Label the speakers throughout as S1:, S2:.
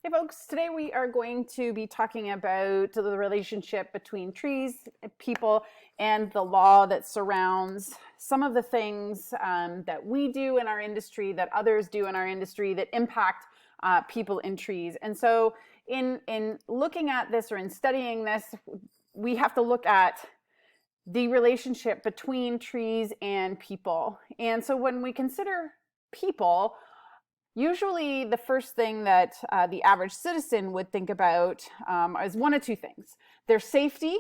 S1: Hey folks, today we are going to be talking about the relationship between trees, people, and the law that surrounds some of the things that we do in our industry, that others do in our industry, that impact people in trees. And so in looking at this or in studying this, we have to look at the relationship between trees and people. And so when we consider people, usually the first thing that the average citizen would think about is one of two things: their safety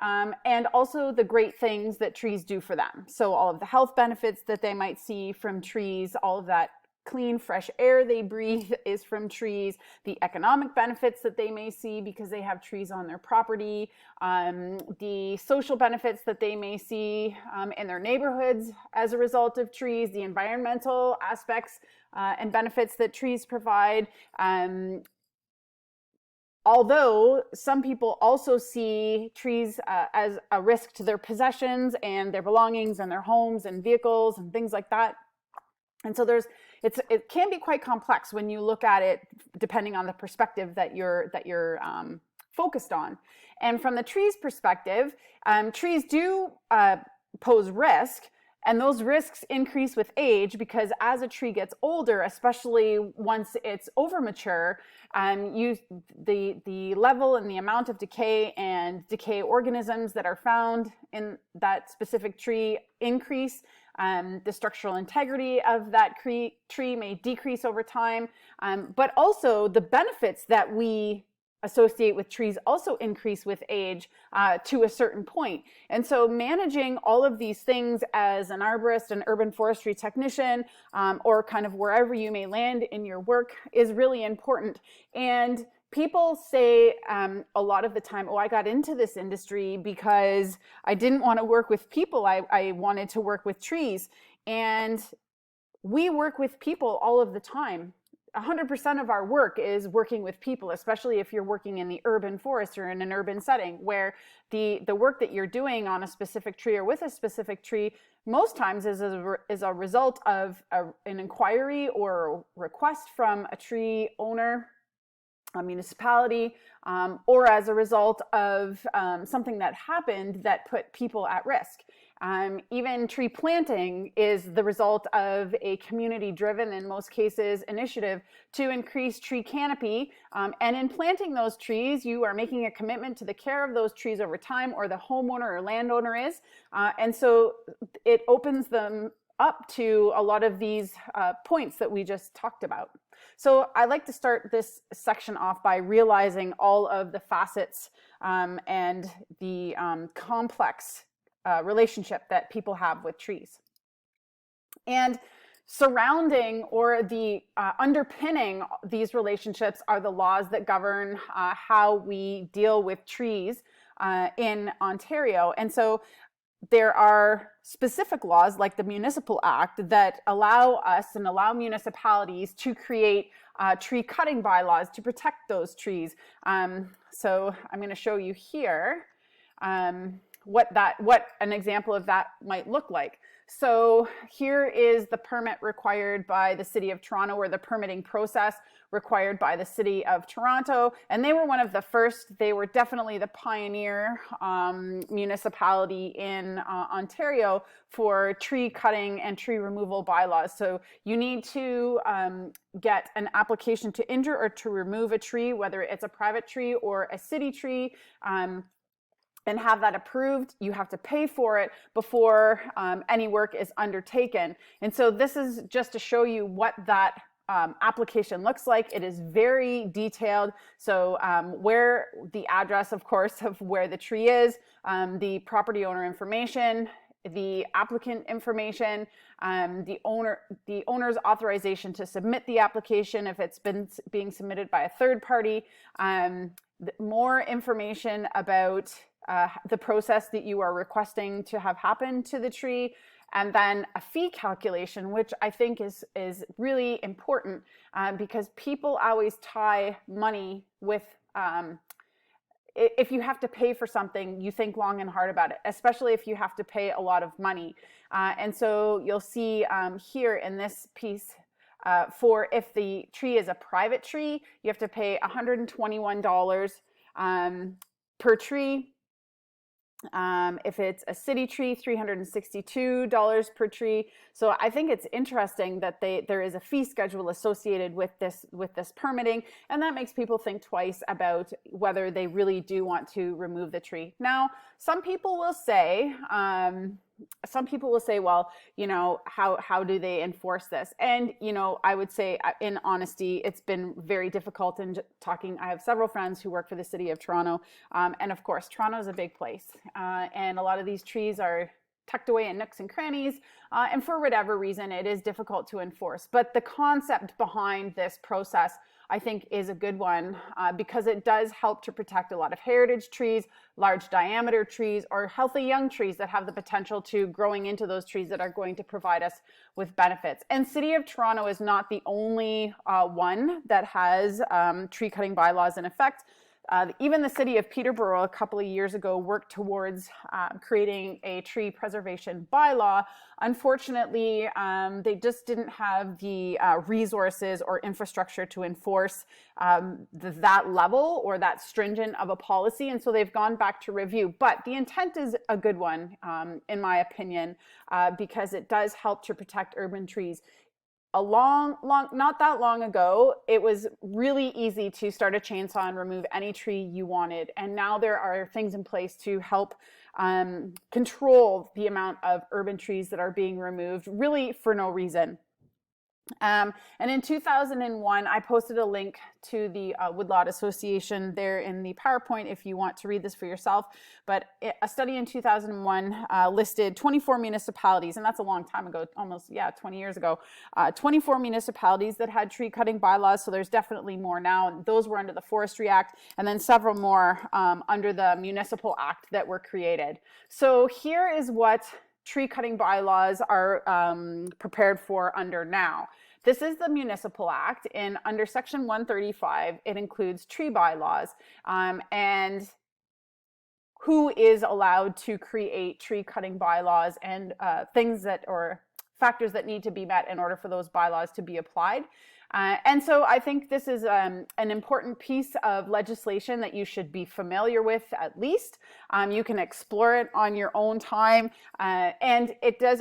S1: and also the great things that trees do for them. So all of the health benefits that they might see from trees, all of that clean, fresh air they breathe is from trees, the economic benefits that they may see because they have trees on their property, the social benefits that they may see in their neighborhoods as a result of trees, the environmental aspects and benefits that trees provide. Although some people also see trees as a risk to their possessions and their belongings and their homes and vehicles and things like that. And so it can be quite complex when you look at it, depending on the perspective that you're focused on. And from the tree's perspective, trees do pose risk, and those risks increase with age because as a tree gets older, especially once it's over mature, the level and the amount of decay and decay organisms that are found in that specific tree increase. The structural integrity of that tree may decrease over time, but also the benefits that we associate with trees also increase with age to a certain point. And so managing all of these things as an arborist, an urban forestry technician, or kind of wherever you may land in your work is really important. And people say a lot of the time, oh, I got into this industry because I didn't want to work with people. I wanted to work with trees. And we work with people all of the time. 100% of our work is working with people, especially if you're working in the urban forest or in an urban setting where the work that you're doing on a specific tree or with a specific tree most times is a result of an inquiry or request from a tree owner, a municipality, or as a result of something that happened that put people at risk. Even tree planting is the result of a community-driven, in most cases, initiative to increase tree canopy. And in planting those trees, you are making a commitment to the care of those trees over time, or the homeowner or landowner is. And so it opens them up to a lot of these points that we just talked about. So I like to start this section off by realizing all of the facets and the complex relationship that people have with trees. And surrounding or the underpinning these relationships are the laws that govern how we deal with trees in Ontario. And so there are specific laws like the Municipal Act that allow us and allow municipalities to create tree cutting bylaws to protect those trees. So I'm going to show you here what an example of that might look like. So here is the permit required by the City of Toronto, or the permitting process required by the City of Toronto. And they were one of the first, they were definitely the pioneer municipality in Ontario for tree cutting and tree removal bylaws. So you need to get an application to injure or to remove a tree, whether it's a private tree or a city tree, and have that approved. You have to pay for it before any work is undertaken. And so this is just to show you what that application looks like. It is very detailed. So where the address, of course, of where the tree is, the property owner information, the applicant information, the owner's authorization to submit the application if it's being submitted by a third party, more information about the process that you are requesting to have happen to the tree, and then a fee calculation, which I think is really important because people always tie money with, if you have to pay for something, you think long and hard about it, especially if you have to pay a lot of money. And so you'll see here in this piece For if the tree is a private tree, you have to pay $121 per tree. If it's a city tree, $362 per tree. So I think it's interesting that there is a fee schedule associated with this permitting, and that makes people think twice about whether they really do want to remove the tree. Now, some people will say, well, you know, how do they enforce this? And, you know, I would say in honesty, it's been very difficult in talking. I have several friends who work for the city of Toronto. And of course, Toronto is a big place. And a lot of these trees are tucked away in nooks and crannies. And for whatever reason, it is difficult to enforce. But the concept behind this process, I think, is a good one because it does help to protect a lot of heritage trees, large diameter trees, or healthy young trees that have the potential to growing into those trees that are going to provide us with benefits. And City of Toronto is not the only one that has tree cutting bylaws in effect. Even the city of Peterborough a couple of years ago worked towards creating a tree preservation bylaw. Unfortunately, they just didn't have the resources or infrastructure to enforce that level or that stringent of a policy, and so they've gone back to review. But the intent is a good one, in my opinion, because it does help to protect urban trees. Not that long ago, it was really easy to start a chainsaw and remove any tree you wanted. And now there are things in place to help control the amount of urban trees that are being removed, really for no reason. And in 2001, I posted a link to the Woodlot Association there in the PowerPoint if you want to read this for yourself. But a study in 2001 listed 24 municipalities, and that's a long time ago, almost, 20 years ago, 24 municipalities that had tree cutting bylaws. So there's definitely more now. Those were under the Forestry Act, and then several more under the Municipal Act that were created. So here is what tree cutting bylaws are prepared for under now. This is the Municipal Act, and under Section 135, it includes tree bylaws and who is allowed to create tree cutting bylaws and things that or factors that need to be met in order for those bylaws to be applied. And so I think this is an important piece of legislation that you should be familiar with at least. You can explore it on your own time. And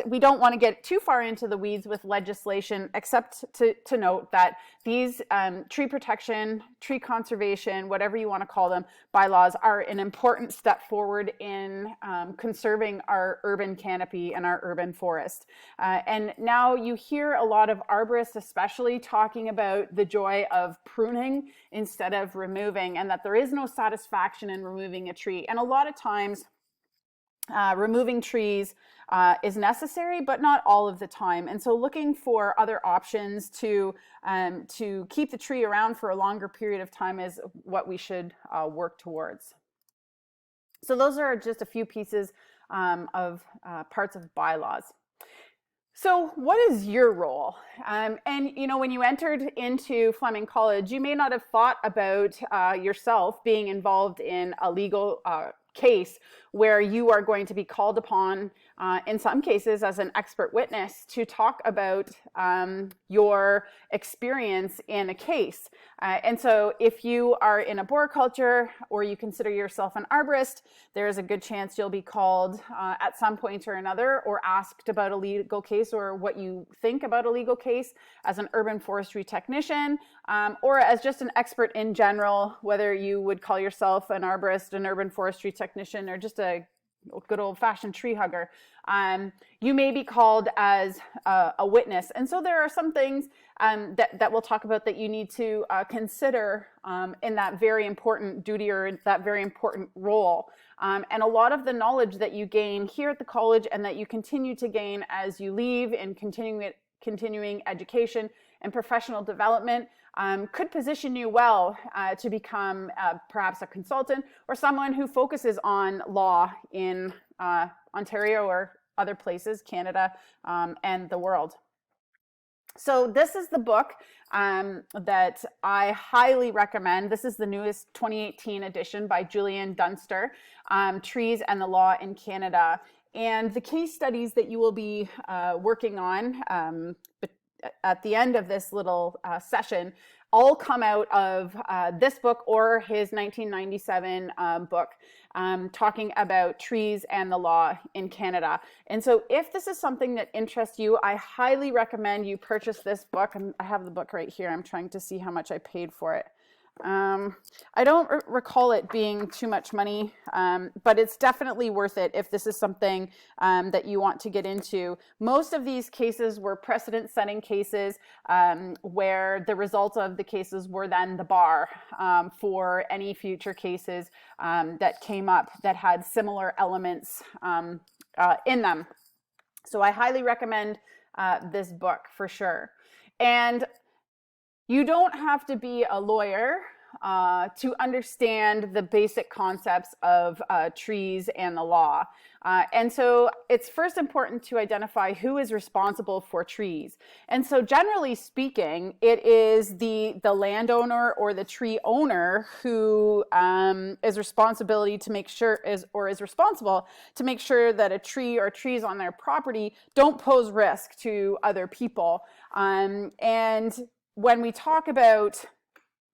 S1: we don't want to get too far into the weeds with legislation, except to note that these tree protection, tree conservation, whatever you want to call them, bylaws are an important step forward in conserving our urban canopy and our urban forest. And now you hear a lot of arborists especially talking about the joy of pruning instead of removing, and that there is no satisfaction in removing a tree. And a lot of times removing trees is necessary, but not all of the time. And so looking for other options to keep the tree around for a longer period of time is what we should work towards. So those are just a few pieces of parts of bylaws. So what is your role? And you know, when you entered into Fleming College, you may not have thought about yourself being involved in a legal case where you are going to be called upon, in some cases as an expert witness, to talk about your experience in a case. And so if you are in arboriculture or you consider yourself an arborist, there's a good chance you'll be called at some point or another, or asked about a legal case or what you think about a legal case as an urban forestry technician, or as just an expert in general, whether you would call yourself an arborist, an urban forestry technician, or just a good old-fashioned tree hugger. You may be called as a witness. And so there are some things that we'll talk about that you need to consider in that very important duty or that very important role. And a lot of the knowledge that you gain here at the college and that you continue to gain as you leave in continuing education and professional development could position you well to become perhaps a consultant or someone who focuses on law in Ontario or other places, Canada, and the world. So this is the book that I highly recommend. This is the newest 2018 edition by Julian Dunster, Trees and the Law in Canada. And the case studies that you will be working on at the end of this little session all come out of this book or his 1997 book talking about trees and the law in Canada. And so if this is something that interests you, I highly recommend you purchase this book. I have the book right here. I'm trying to see how much I paid for it. I don't recall it being too much money, but it's definitely worth it if this is something that you want to get into. Most of these cases were precedent-setting cases where the results of the cases were then the bar for any future cases that came up that had similar elements in them. So I highly recommend this book for sure. And you don't have to be a lawyer to understand the basic concepts of trees and the law. And so it's first important to identify who is responsible for trees. And so generally speaking, it is the landowner or the tree owner who is responsible to make sure that a tree or trees on their property don't pose risk to other people. And when we talk about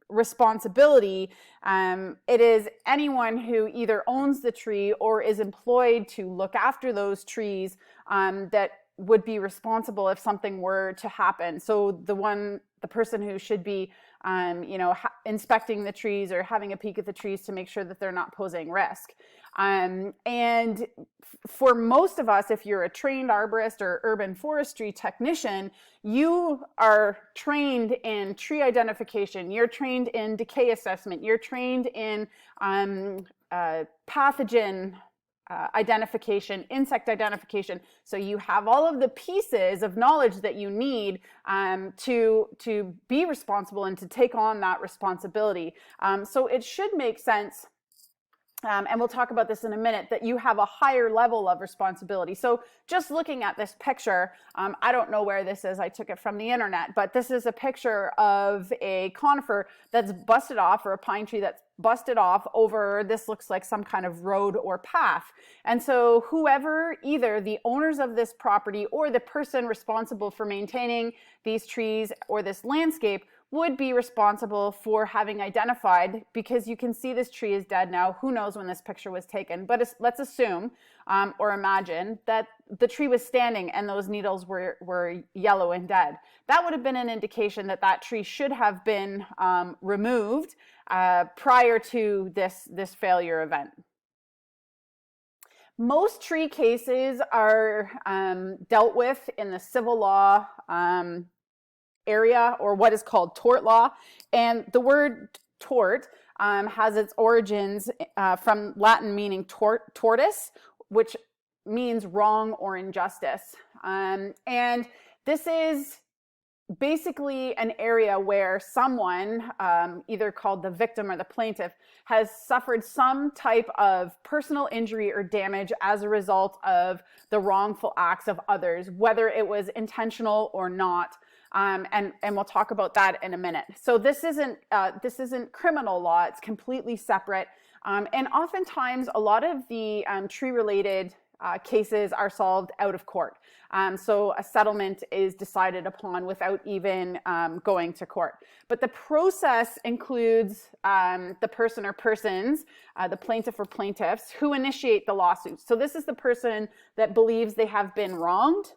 S1: responsibility, it is anyone who either owns the tree or is employed to look after those trees that would be responsible if something were to happen. So the person who should be inspecting the trees or having a peek at the trees to make sure that they're not posing risk. And for most of us, if you're a trained arborist or urban forestry technician, you are trained in tree identification, you're trained in decay assessment, you're trained in pathogen identification, insect identification. So you have all of the pieces of knowledge that you need to be responsible and to take on that responsibility. So it should make sense, and we'll talk about this in a minute, that you have a higher level of responsibility. So just looking at this picture, I don't know where this is, I took it from the internet, but this is a picture of a conifer that's busted off, or a pine tree that's busted off over, this looks like some kind of road or path. And so whoever, either the owners of this property or the person responsible for maintaining these trees or this landscape, would be responsible for having identified, because you can see this tree is dead now. Who knows when this picture was taken, but let's assume or imagine that the tree was standing and those needles were yellow and dead. That would have been an indication that that tree should have been removed prior to this failure event. Most tree cases are dealt with in the civil law area, or what is called tort law. And the word tort has its origins from Latin meaning tortus, which means wrong or injustice. And this is basically an area where someone, either called the victim or the plaintiff, has suffered some type of personal injury or damage as a result of the wrongful acts of others, whether it was intentional or not. And we'll talk about that in a minute. So this isn't criminal law. It's completely separate. And oftentimes a lot of the tree-related cases are solved out of court. So a settlement is decided upon without even going to court. But the process includes the person or persons, the plaintiff or plaintiffs, who initiate the lawsuit. So this is the person that believes they have been wronged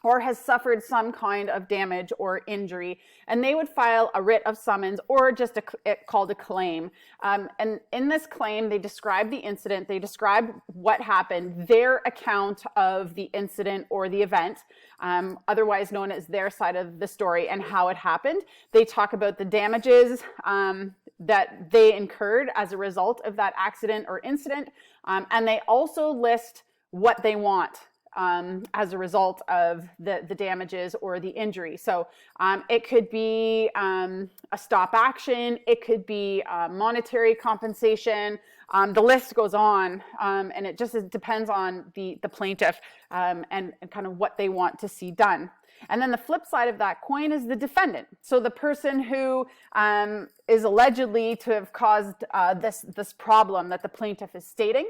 S1: or has suffered some kind of damage or injury, and they would file a writ of summons, or just called a claim. And in this claim, they describe the incident, they describe what happened, their account of the incident or the event, otherwise known as their side of the story, and how it happened. They talk about the damages that they incurred as a result of that accident or incident, and they also list what they want as a result of the damages or the injury. So it could be a stop action, it could be monetary compensation, the list goes on, and it depends on the plaintiff and kind of what they want to see done. And then the flip side of that coin is the defendant. So the person who is allegedly to have caused this problem that the plaintiff is stating.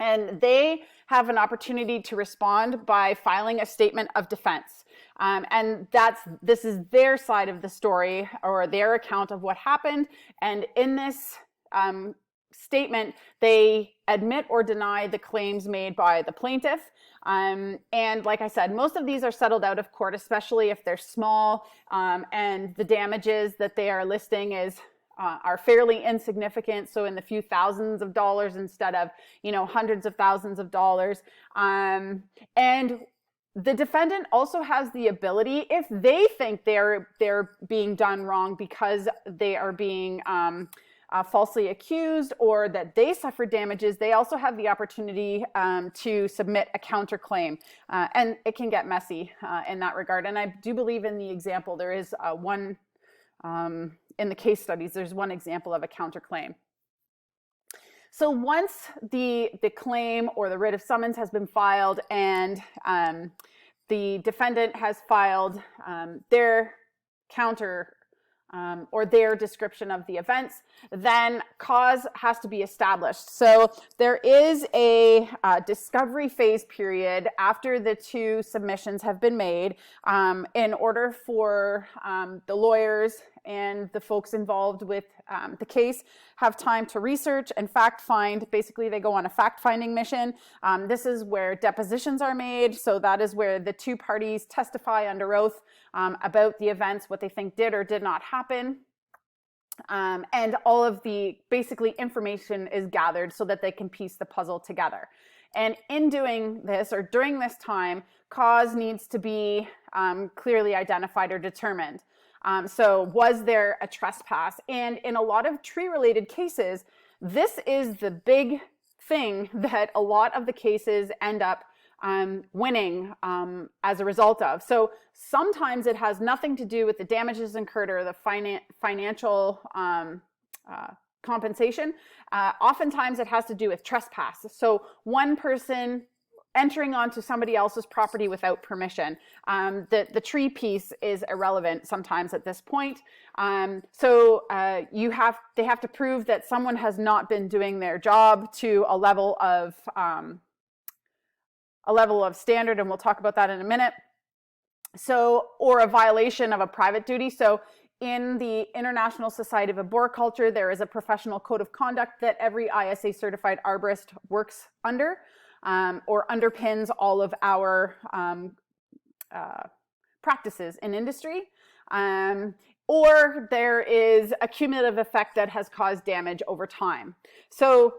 S1: And they have an opportunity to respond by filing a statement of defense. And this is their side of the story, or their account of what happened. And in this statement, they admit or deny the claims made by the plaintiff. And like I said, most of these are settled out of court, especially if they're small, and the damages that they are listing are fairly insignificant, so in the few thousands of dollars instead of, hundreds of thousands of dollars. And the defendant also has the ability, if they think they're being done wrong because they are being falsely accused, or that they suffered damages, they also have the opportunity to submit a counterclaim. And it can get messy in that regard. And I do believe in the example, there is one, in the case studies, there's one example of a counterclaim. So once the claim or the writ of summons has been filed, and the defendant has filed their counter or their description of the events, then cause has to be established. So there is a discovery phase period after the two submissions have been made, in order for the lawyers and the folks involved with the case have time to research and fact find. Basically, they go on a fact finding mission. This is where depositions are made. So that is where the two parties testify under oath about the events, what they think did or did not happen. And all of the basically information is gathered so that they can piece the puzzle together. And in doing this, or during this time, cause needs to be clearly identified or determined. So was there a trespass? And in a lot of tree-related cases, this is the big thing that a lot of the cases end up winning as a result of. So sometimes it has nothing to do with the damages incurred or the financial compensation. Oftentimes it has to do with trespass. So one person entering onto somebody else's property without permission. The tree piece is irrelevant sometimes at this point. So they have to prove that someone has not been doing their job to a level of standard, and we'll talk about that in a minute. So, or a violation of a private duty. So in the International Society of Arboriculture, there is a professional code of conduct that every ISA certified arborist works under, or underpins all of our practices in industry. Or there is a cumulative effect that has caused damage over time. So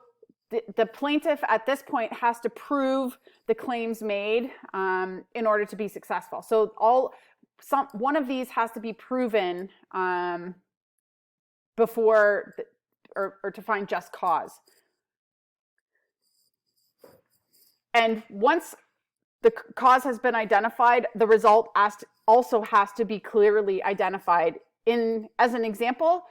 S1: the plaintiff at this point has to prove the claims made in order to be successful. So one of these has to be proven before, or to find just cause. And once the cause has been identified, the result also has to be clearly identified. As an example,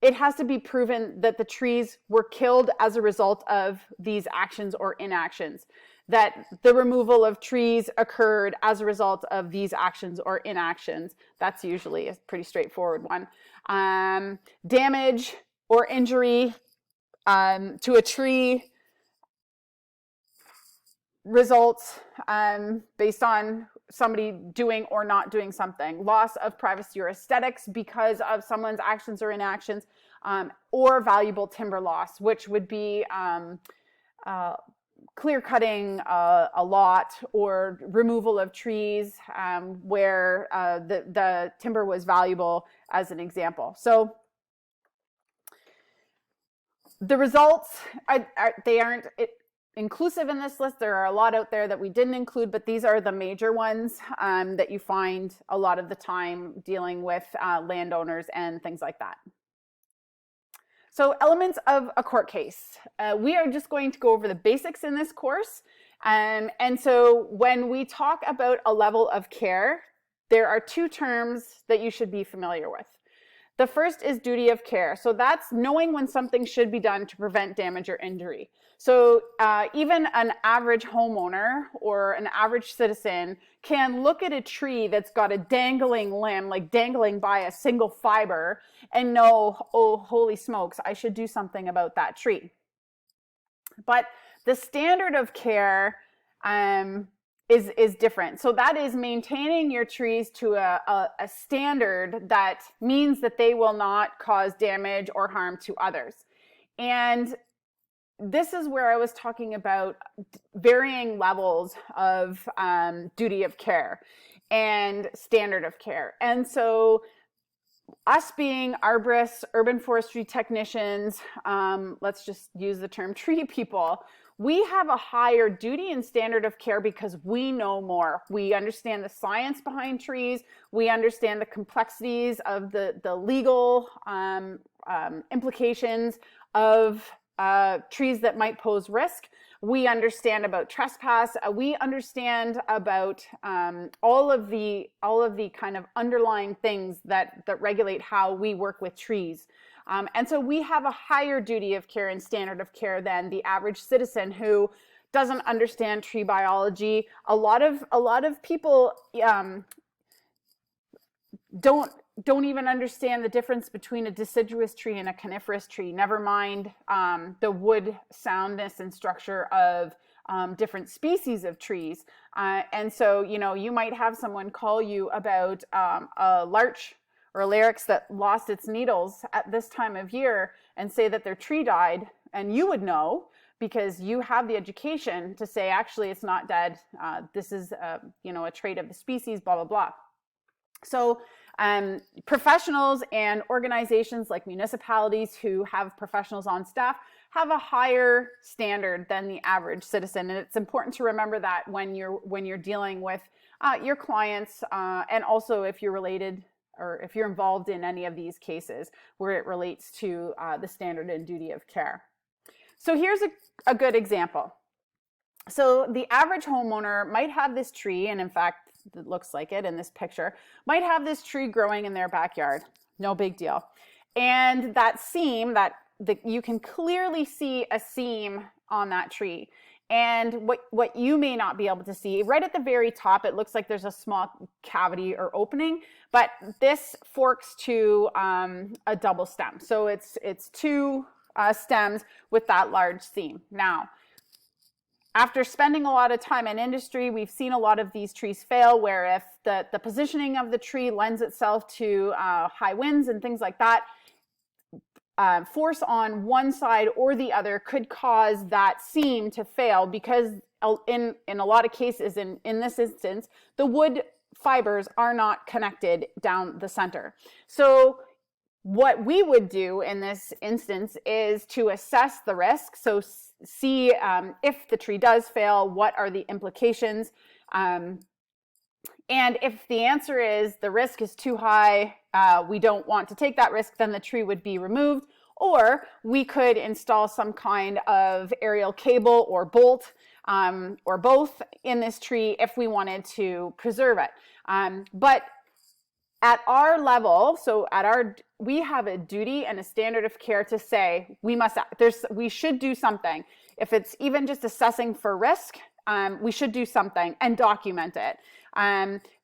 S1: it has to be proven that the trees were killed as a result of these actions or inactions, that the removal of trees occurred as a result of these actions or inactions. That's usually a pretty straightforward one. Damage or injury to a tree results based on somebody doing or not doing something. Loss of privacy or aesthetics because of someone's actions or inactions, or valuable timber loss, which would be clear cutting a lot, or removal of trees where the timber was valuable, as an example. So the results, they aren't inclusive in this list. There are a lot out there that we didn't include, but these are the major ones that you find a lot of the time dealing with landowners and things like that. So elements of a court case. We are just going to go over the basics in this course. And so when we talk about a level of care, there are two terms that you should be familiar with. The first is duty of care. So that's knowing when something should be done to prevent damage or injury. So even an average homeowner or an average citizen can look at a tree that's got a dangling limb, like dangling by a single fiber, and know, oh, holy smokes, I should do something about that tree. But the standard of care is different. So that is maintaining your trees to a standard that means that they will not cause damage or harm to others. And this is where I was talking about varying levels of duty of care and standard of care. And so us being arborists, urban forestry technicians, let's just use the term tree people, we have a higher duty and standard of care because we know more. We understand the science behind trees. We understand the complexities of the legal implications of trees that might pose risk. We understand about trespass. We understand about all of the kind of underlying things that regulate how we work with trees. And so we have a higher duty of care and standard of care than the average citizen who doesn't understand tree biology. A lot of people don't even understand the difference between a deciduous tree and a coniferous tree, never mind the wood soundness and structure of different species of trees. And so, you might have someone call you about a larch or a larix that lost its needles at this time of year and say that their tree died, and you would know because you have the education to say, actually, it's not dead. This is, a trait of the species, blah, blah, blah. So professionals and organizations like municipalities who have professionals on staff have a higher standard than the average citizen. And it's important to remember that when you're dealing with your clients, and also if you're related or if you're involved in any of these cases where it relates to the standard and duty of care. So here's a good example. So the average homeowner might have this tree, and in fact, it looks like it in this picture, might have this tree growing in their backyard. No big deal. And that seam, you can clearly see a seam on that tree. And what you may not be able to see, right at the very top, it looks like there's a small cavity or opening, but this forks to a double stem. So it's two stems with that large seam. Now, after spending a lot of time in industry, we've seen a lot of these trees fail where if the positioning of the tree lends itself to high winds and things like that, force on one side or the other could cause that seam to fail because in a lot of cases, in this instance, the wood fibers are not connected down the center. So what we would do in this instance is to assess the risk. So see if the tree does fail, what are the implications? And if the answer is the risk is too high, we don't want to take that risk, then the tree would be removed. Or we could install some kind of aerial cable or bolt or both in this tree if we wanted to preserve it. But at our level, we have a duty and a standard of care to say we should do something. If it's even just assessing for risk, we should do something and document it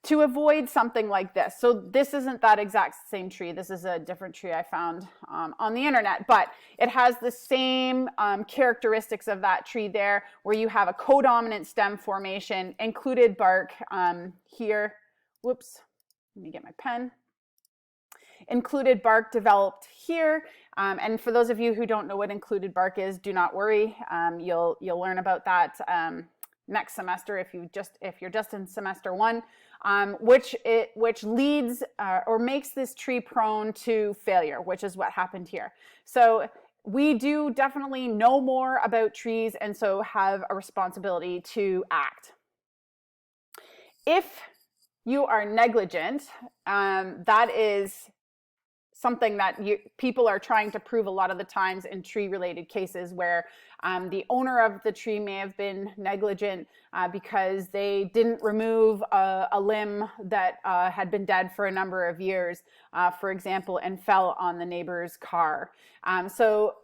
S1: to avoid something like this. So this isn't that exact same tree. This is a different tree I found on the internet, but it has the same characteristics of that tree there, where you have a codominant stem formation, included bark here. Whoops. Let me get my pen. Included bark developed here. And for those of you who don't know what included bark is, do not worry. You'll learn about that next semester if you're just in semester one, which leads or makes this tree prone to failure, which is what happened here. So we do definitely know more about trees and so have a responsibility to act. If you are negligent, that is something that people are trying to prove a lot of the times in tree-related cases where the owner of the tree may have been negligent because they didn't remove a limb that had been dead for a number of years, for example, and fell on the neighbor's car. So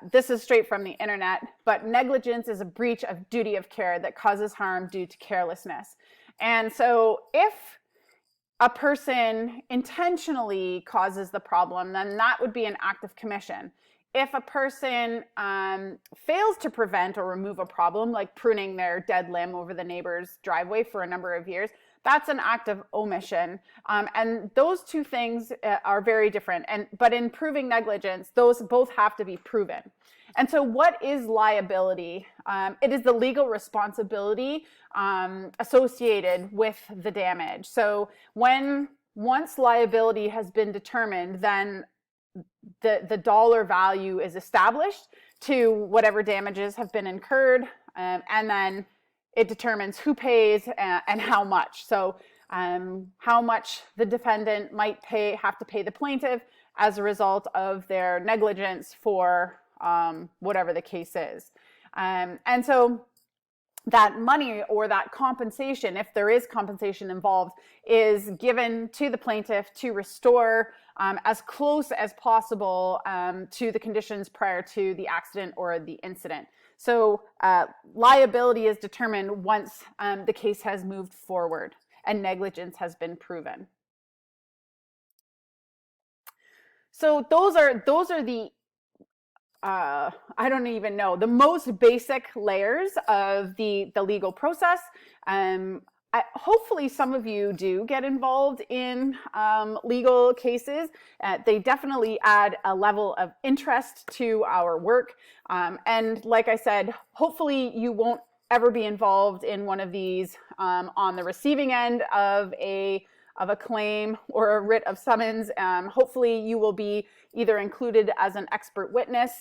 S1: this is straight from the internet, but negligence is a breach of duty of care that causes harm due to carelessness. And so if a person intentionally causes the problem, then that would be an act of commission. if a person fails to prevent or remove a problem, like pruning their dead limb over the neighbor's driveway for a number of years, that's an act of omission. And those two things are very different. But in proving negligence, those both have to be proven. And so what is liability? It is the legal responsibility associated with the damage. So once liability has been determined, then the dollar value is established to whatever damages have been incurred, and then it determines who pays and how much. So how much the defendant might have to pay the plaintiff as a result of their negligence for whatever the case is. And so that money or that compensation, if there is compensation involved, is given to the plaintiff to restore as close as possible to the conditions prior to the accident or the incident. So liability is determined once the case has moved forward and negligence has been proven. So those are the I don't even know, the most basic layers of the legal process. Hopefully some of you do get involved in legal cases. They definitely add a level of interest to our work. And like I said, hopefully you won't ever be involved in one of these on the receiving end of a claim or a writ of summons. Hopefully you will be either included as an expert witness,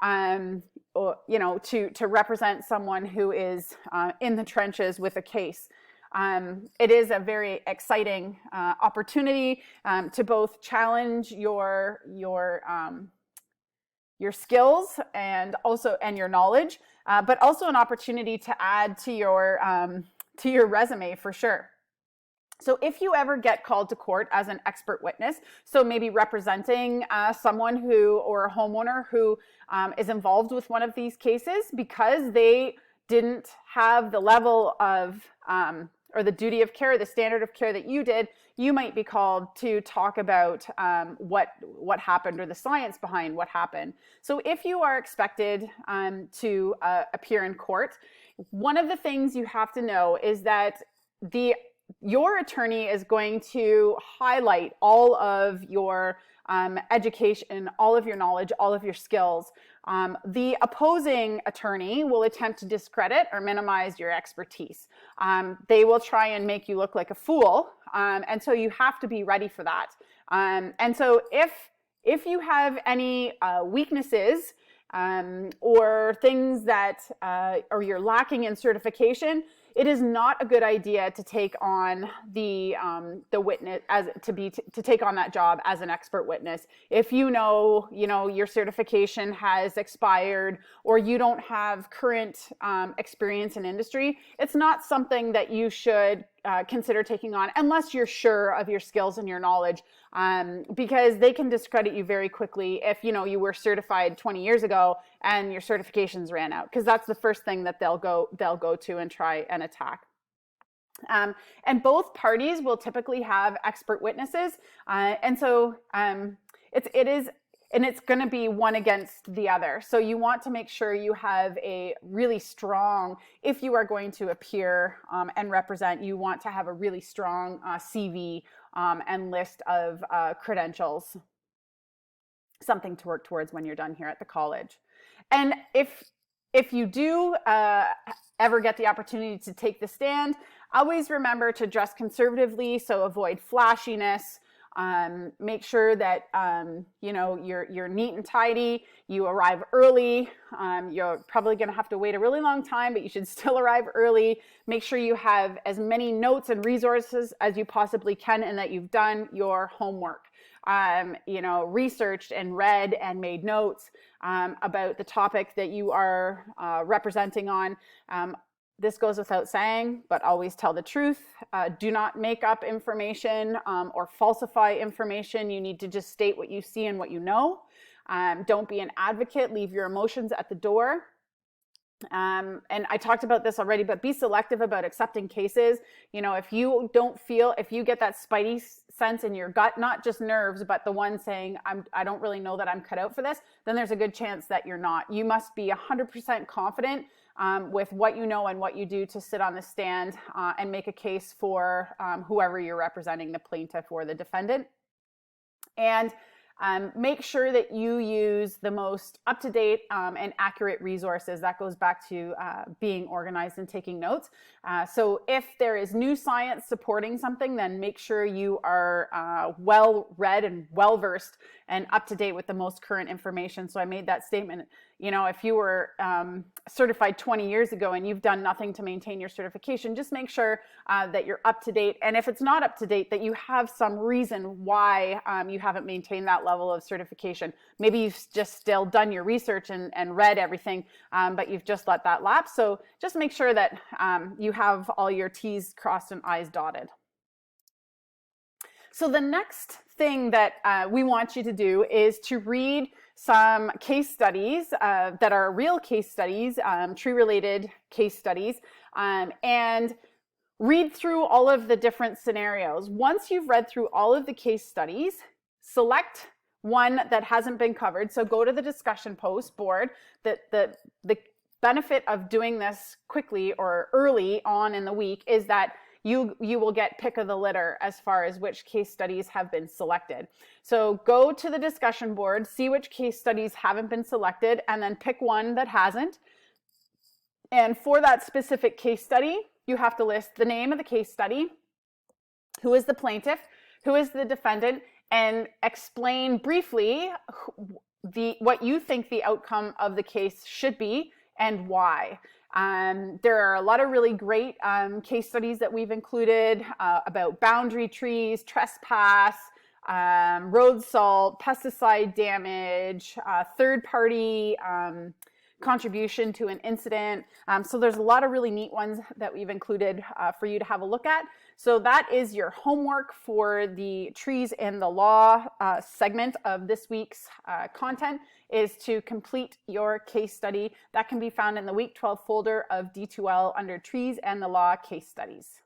S1: or, to represent someone who is in the trenches with a case. It is a very exciting opportunity to both challenge your skills and your knowledge, but also an opportunity to add to your resume for sure. So if you ever get called to court as an expert witness, so maybe representing someone or a homeowner who is involved with one of these cases because they didn't have the level of or the duty of care, the standard of care that you did, you might be called to talk about what happened or the science behind what happened. So if you are expected to appear in court, one of the things you have to know is that your attorney is going to highlight all of your education, all of your knowledge, all of your skills. The opposing attorney will attempt to discredit or minimize your expertise. They will try and make you look like a fool, and so you have to be ready for that. And so if you have any weaknesses or things that or you're lacking in certification, it is not a good idea to take on the witness to take on that job as an expert witness. If you know your certification has expired or you don't have current experience in industry, it's not something that you should consider taking on unless you're sure of your skills and your knowledge, because they can discredit you very quickly if you were certified 20 years ago and your certifications ran out, because that's the first thing that they'll go to and try and attack. And both parties will typically have expert witnesses, and so it's going to be one against the other. So you want to make sure you have a really strong, if you are going to appear and represent, you want to have a really strong CV and list of credentials, something to work towards when you're done here at the college. And if you do ever get the opportunity to take the stand, always remember to dress conservatively, so avoid flashiness. Make sure that you're neat and tidy. You arrive early. You're probably going to have to wait a really long time, but you should still arrive early. Make sure you have as many notes and resources as you possibly can, and that you've done your homework. Researched and read and made notes about the topic that you are representing on. This goes without saying, but always tell the truth. Do not make up information or falsify information. You need to just state what you see and what you know. Don't be an advocate. Leave your emotions at the door. And I talked about this already, but be selective about accepting cases. If you get that spidey sense in your gut, not just nerves, but the one saying, I don't really know that I'm cut out for this, then there's a good chance that you're not. You must be 100% confident with what you know and what you do to sit on the stand and make a case for whoever you're representing, the plaintiff or the defendant. And make sure that you use the most up-to-date and accurate resources. That goes back to being organized and taking notes. So if there is new science supporting something, then make sure you are well-read and well-versed and up-to-date with the most current information. So I made that statement, you know, if you were certified 20 years ago and you've done nothing to maintain your certification, just make sure that you're up-to-date. And if it's not up-to-date, that you have some reason why you haven't maintained that level of certification. Maybe you've just still done your research and read everything, but you've just let that lapse. So just make sure that you have all your T's crossed and I's dotted. So the next thing that we want you to do is to read some case studies that are real case studies, tree-related case studies, and read through all of the different scenarios. Once you've read through all of the case studies, select one that hasn't been covered. So go to the discussion post board. The benefit of doing this quickly or early on in the week is that you will get pick of the litter as far as which case studies have been selected. So go to the discussion board, see which case studies haven't been selected, and then pick one that hasn't. And for that specific case study, you have to list the name of the case study, who is the plaintiff, who is the defendant, and explain briefly what you think the outcome of the case should be and why. There are a lot of really great case studies that we've included about boundary trees, trespass, road salt, pesticide damage, third-party contribution to an incident. So there's a lot of really neat ones that we've included for you to have a look at. So that is your homework for the Trees and the Law segment of this week's content, is to complete your case study. That can be found in the Week 12 folder of D2L under Trees and the Law case studies.